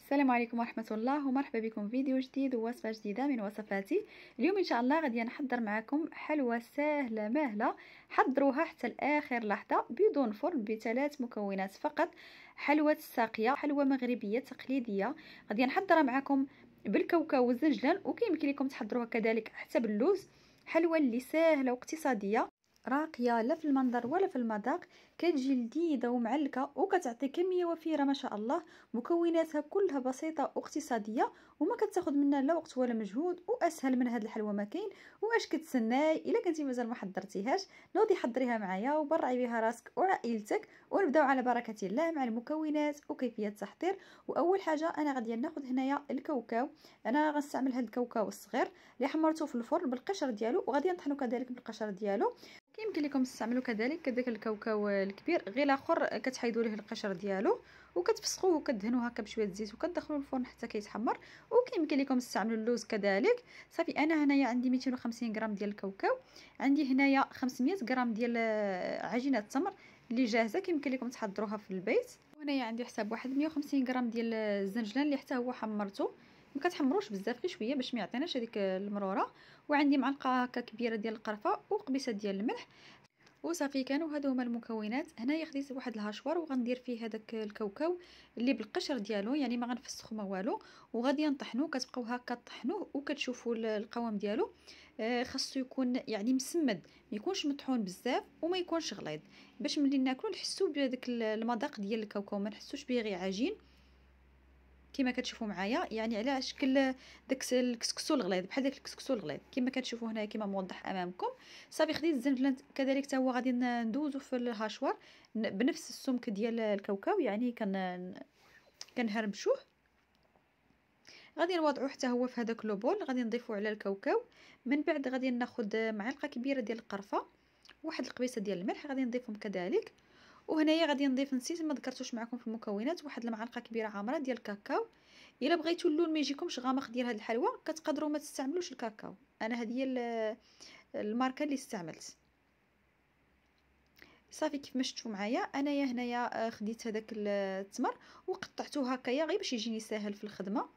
السلام عليكم ورحمة الله ومرحبا بكم في فيديو جديد ووصفة جديدة من وصفاتي. اليوم إن شاء الله غادي نحضر معكم حلوة سهلة ماهلة. حضروها حتى لآخر لحظة بدون فرن بثلاث مكونات فقط. حلوة الساقية، حلوة مغربية تقليدية، غادي نحضرها معكم بالكاوكاو والزنجلان، وكيمكن لكم تحضروها كذلك حتى باللوز. حلوة اللي سهلة واقتصادية، راقيه لا في المنظر ولا في المذاق، كتجي لذيذه ومعلكه وكتعطي كميه وفيره ما شاء الله. مكوناتها كلها بسيطه واقتصاديه وما كتاخذ منا لا وقت ولا مجهود، واسهل من هذه الحلوه ما كاين. واش كتسناي؟ الا كنتي مازال ما حضرتيهاش نوضي حضريها معايا وبرعي بها راسك وعائلتك. ونبداو على بركه الله مع المكونات وكيفيه التحضير. واول حاجه انا غادي ناخذ هنايا الكاوكاو. انا غنستعمل هذا الكاوكاو الصغير اللي حمرته في الفرن بالقشر ديالو، وغادي نطحنو كذلك بالقشر ديالو. يمكن لكم تستعملوا كذلك داك الكاوكاو الكبير، غير الاخر كتحيدوا ليه القشر ديالو وكتفسخوه وكدهنوه هكا بشويه زيت وكتدخلوه الفرن حتى كيتحمر. وكيمكن لكم تستعملوا اللوز كذلك. صافي انا هنايا عندي 250 غرام ديال الكاوكاو، عندي هنايا 500 غرام ديال عجينه التمر اللي جاهزه، كيمكن لكم تحضروها في البيت. وهنايا عندي حساب واحد 150 غرام ديال الزنجلان اللي حتى هو حمرته، ما كتحمروش بزاف غير شويه باش ما يعطيناش هذيك المروره. وعندي معلقه هكا كبيره ديال القرفه وقبيصه ديال الملح. وصافي كانوا هادو هما المكونات. هنايا خديت واحد الهاشوار وغندير فيه هذاك الكاوكاو اللي بالقشر ديالو، يعني ما غنفسخو ما والو، وغادي نطحنوه. كتبقاو هكا طحنوه وكتشوفوا القوام ديالو. خاصو يكون يعني مسمد، ما يكونش مطحون بزاف وما يكونش غليظ، باش ملي ناكلو نحسو بهذاك المذاق ديال الكاوكاو، ما نحسوش به غير عجين كما كتشوفوا معايا، يعني على شكل داك الكسكسو الغليظ، بحال داك الكسكسو الغليظ كما كتشوفوا هنايا كما موضح امامكم. صافي خديت الزنجلان كذلك حتى هو غادي ندوزو في الهاشوار بنفس السمك ديال الكاوكاو، يعني كنهرمشوه. غادي نوضعوه حتى هو في هذاك لوبول، غادي نضيفوه على الكاوكاو. من بعد غادي ناخذ معلقه كبيره ديال القرفه، واحد القبيصه ديال الملح غادي نضيفهم كذلك. وهنايا غادي نضيف، نسيت ما ذكرتوش معكم في المكونات، واحد المعلقه كبيره عامره ديال الكاكاو. الا بغيتوا اللون ما يجيكمش غامق ديال هذه الحلوى كتقدروا ما تستعملوش الكاكاو، انا هذه هي الماركه اللي استعملت. صافي كيف ما شفتوا معايا انايا هنايا خديت هذاك التمر وقطعته هكايا غير باش يجيني ساهل في الخدمه.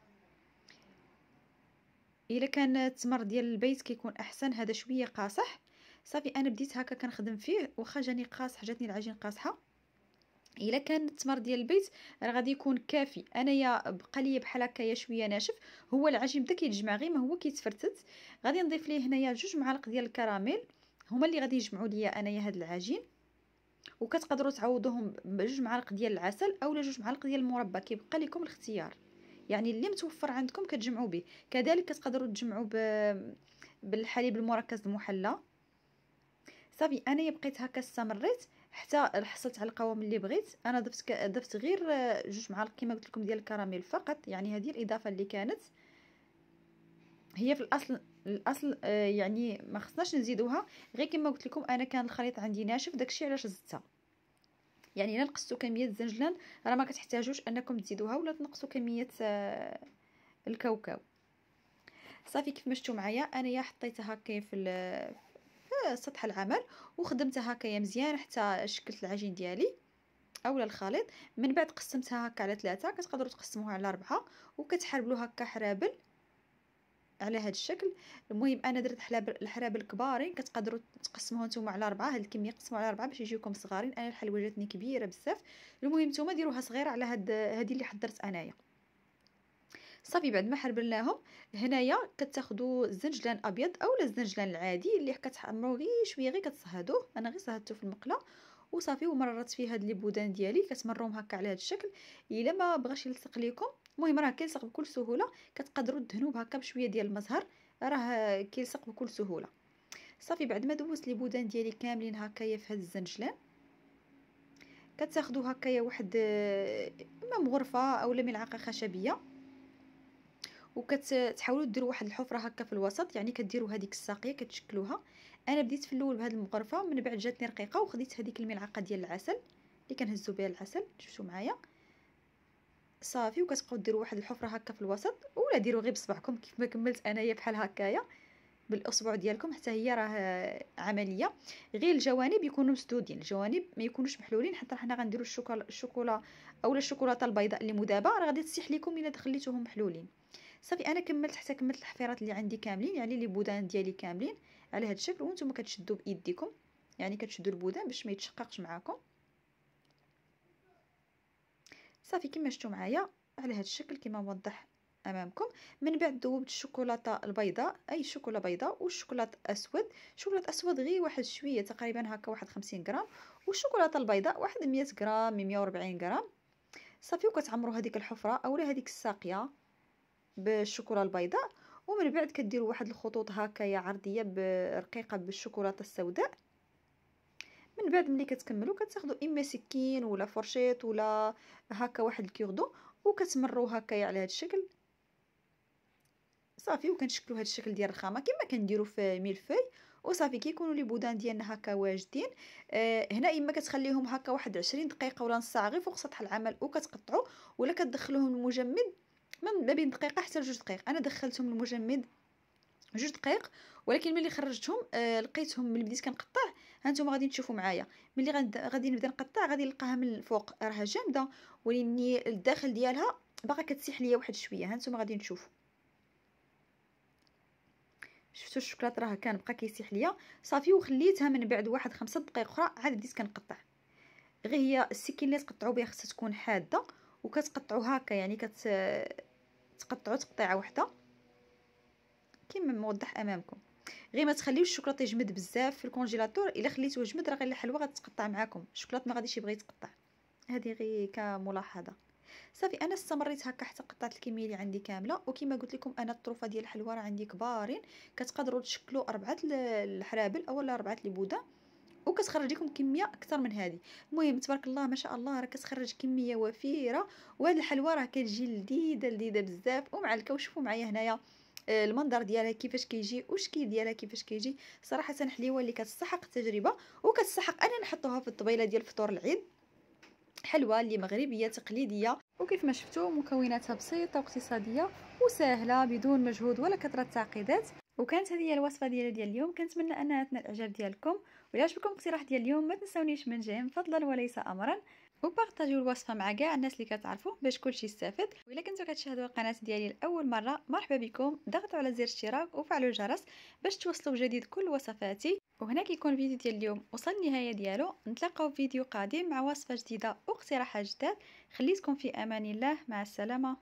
الا كان التمر ديال البيت كيكون احسن، هذا شويه قاصح. صافي انا بديت هكا كنخدم فيه، واخا جاني قاصح، جاتني العجين قاصحه. الا كان التمر ديال البيت راه غادي يكون كافي. انايا بقى لي بحال هكايا شويه ناشف، هو العجين بدا كيتجمع غير ما هو كيتفرتت. غادي نضيف ليه هنايا 2 معالق ديال الكراميل، هما اللي غادي يجمعوا ليا انايا هذا العجين. وكتقدروا تعوضوهم ب2 معالق ديال العسل اولا 2 معالق ديال المربى، كيبقى لكم الاختيار، يعني اللي متوفر عندكم كتجمعوا به. كذلك كتقدروا تجمعوا بالحليب المركز المحلى. صافي انايا بقيت هكا استمريت حتى حصلت على القوام اللي بغيت. انا ضفت غير 2 معالق كما قلت لكم ديال الكراميل فقط، يعني هذه الاضافه اللي كانت هي في الاصل يعني ما خصناش نزيدوها، غير كما قلت لكم انا كان الخليط عندي ناشف، داكشي علاش زدتها. يعني الا نقصتوا كميه الزنجلان راه ما كتحتاجوش انكم تزيدوها ولا تنقصوا كميه الكاوكاو. صافي كيف ما شفتوا معايا انايا حطيتها هكا في سطح العمل وخدمتها هكايا مزيان حتى شكلت العجين ديالي اولا الخليط. من بعد قسمتها هكا على 3، كتقدروا تقسموها على 4 وكتحربلو هكا حرابل على هذا الشكل. المهم انا درت الحرابل كبارين، كتقدروا تقسموها نتوما على 4، هاد الكميه قسموها على 4 باش يجيوكم صغارين. انا الحلوه جاتني كبيره بزاف، المهم نتوما ديروها صغيره على هذه اللي حضرت انايا. صافي بعد ما حربلناهم هنايا كتاخذوا الزنجلان ابيض اولا الزنجلان العادي اللي كتحمروا غير شويه، غير كتصهدوه. انا غير صهدته في المقله وصافي، ومررت فيه هاد لي بودان ديالي كتمرهم هكا على هاد الشكل. الا ما بغاش يلصق ليكم، المهم راه كيلصق بكل سهوله، كتقدروا تدهنوه هكا بشويه ديال المزهر، راه كيلصق بكل سهوله. صافي بعد ما دوزت لي بودان ديالي كاملين هكايا في هاد الزنجلان، كتاخذوا هكايا واحد اما مغرفه اولا ملعقه خشبيه، وكتحاولوا ديروا واحد الحفره هكا في الوسط، يعني كديروا هذيك الساقيه كتشكلوها. انا بديت في الاول بهذه المغرفه، من بعد جاتني رقيقه وخديت هذيك الملعقه ديال العسل اللي كنهزوا بها العسل، شفتوا معايا. صافي وكتبقاو ديروا واحد الحفره هكا في الوسط، ولا ديروا غير بصبعكم كيف ما كملت انايا بحال هكايا. بالاصبع ديالكم حتى هي راه عمليه. غير الجوانب يكونوا مسدودين، الجوانب ما يكونوش محلولين، حتى حنا غنديروا الشوكولا اولا الشوكولاته البيضاء اللي مذابه راه غادي تصيح لكم الا خليتوهم محلولين. صافي انا كملت حتى كملت الحفيرات اللي عندي كاملين، يعني لي بودان ديالي كاملين على هذا الشكل. وانتم كتشدوا بايديكم، يعني كتشدوا البودان باش ما يتشققش معاكم. صافي كما شفتوا معايا على هذا الشكل كما موضح امامكم. من بعد ذوبت الشوكولاته البيضاء، اي شوكولا بيضاء، والشوكولاته اسود. شوكولاته اسود غير واحد شويه تقريبا هكا واحد 50 غرام، والشوكولاته البيضاء واحد 100 غرام من 140 غرام. صافي وكتعمروا هذيك الحفره اولا هذيك الساقيه بالشوكولا البيضاء، ومن بعد كديروا واحد الخطوط هكايا عرضيه رقيقه بالشوكولاته السوداء. من بعد ملي كتكملوا كتاخذوا اما سكين ولا فرشيط ولا هكا واحد الكيردو وكتمروا هكايا على هذا الشكل. صافي وكنشكلوا هذا الشكل ديال الرخامه كما كنديروا في ميلفوي. وصافي كيكونوا لي بودان ديالنا هكا واجدين. هنا اما كتخليهم هكا واحد 20 دقيقه ولا نص ساعه غير فوق سطح العمل وكتقطعوا، ولا كتدخلوهم المجمد ما بين دقيقه حتى ل2 دقائق. انا دخلتهم المجمد 2 دقائق، ولكن ملي خرجتهم لقيتهم ملي بديت كنقطع. هانتوما غادي تشوفوا معايا ملي غادي نبدا نقطع غادي نلقاها من الفوق راها جامده، ولكن الداخل ديالها باقا كتسيح ليا واحد شويه. هانتوما غادي تشوفوا، شفتوا الشوكولاط راه كان بقى كيسيح ليا. صافي وخليتها من بعد واحد 5 دقائق اخرى عاد بديت كنقطع. غير هي السكين اللي تقطعوا بها خصها تكون حاده، وكتقطعوا هكا يعني تقطعوا تقطيعه واحده كما موضح امامكم. غير ما تخليوش الشوكولاط يجمد بزاف في الكونجيلاتور، الا خليتوه يجمد راه غير الحلوه غتقطع معاكم، الشوكولاط ما غاديش يبغي يتقطع. هذه غير كملاحظه. صافي انا استمريت هكا حتى قطعت الكميه اللي عندي كامله. وكما قلت لكم انا الطروفه ديال الحلوى راه عندي كبارين، كتقدروا تشكلوا 4 الحرابل اولا 4 البوده وكتخرج لكم كميه اكثر من هذه. المهم تبارك الله ما شاء الله راه كتخرج كميه وفيره، وهذه الحلوى راه كتجي لذيذه بزاف ومع الكاو. شوفوا معايا هنايا المنظر ديالها كيفاش كيجي والشكل ديالها كيفاش كيجي. صراحه حليوه اللي كتستحق التجربه وكتستحق انا نحطوها في الطبيله ديال فطور العيد. حلوه اللي مغربيه تقليديه، وكيف ما شفتوا مكوناتها بسيطه واقتصاديه وسهله بدون مجهود ولا كثره تعقيدات. وكانت هذه هي الوصفه ديال اليوم. كنتمنى انها تنال الاعجاب ديالكم، ولا عجبكم الاقتراح ديال اليوم ما تنسونيش من جيم فضلا وليس امرا، وبارطاجيو الوصفه مع كاع الناس اللي كتعرفوا باش كلشي يستافد. والا كنتو كتشاهدوا القناه ديالي لاول مره مرحبا بكم، ضغطوا على زر الاشتراك وفعلوا الجرس باش توصلوا بجديد كل وصفاتي. وهنا كيكون الفيديو ديال اليوم وصل النهايه ديالو. نتلاقاو في فيديو قادم مع وصفه جديده واقتراحات جداد. خليتكم في امان الله، مع السلامه.